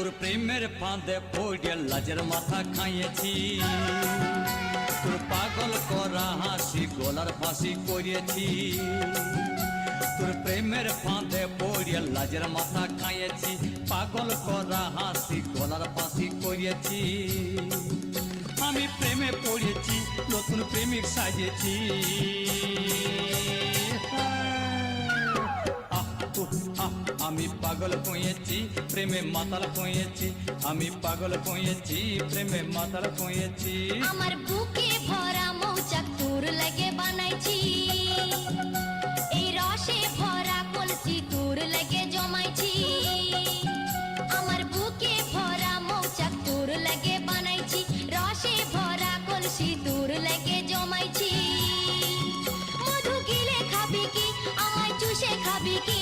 তোর প্রেমের ফাঁদে পড়ে লাজের মাথা খাইয়েছি, তোর পাগল করা হাসি গলার ফাঁসি করিয়েছি। তোর প্রেমের ফাঁদে পড়ে লাজের মাথা খাইয়েছি, পাগল করা হাসি গলার ফাঁসি করিয়েছি। আমি প্রেমে পড়েছি, নতুন প্রেমিক সাজেছি। আমি পাগল হয়েছি, প্রেমে মাতাল হয়েছি। আমি পাগল হয়েছি, প্রেমে মাতাল হয়েছি। আমার বুকে ভরা মৌচাক তোর লাগে বানাইছি, এই রসে ভরা কলসি তোর লাগে জমাইছি। আমার বুকে ভরা মৌচাক তোর লাগে বানাইছি, রসে ভরা কলসি তোর লাগে জমাইছি। মধু গিলে খাবি কি, আমায় চুষে খাবি কি?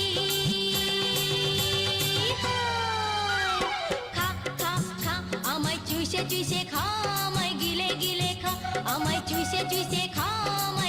খা খা খা আমায় চুষে চুষে খা, আমায় গিলে গিলে খা, আমায় চুষে চুষে খা, আমায়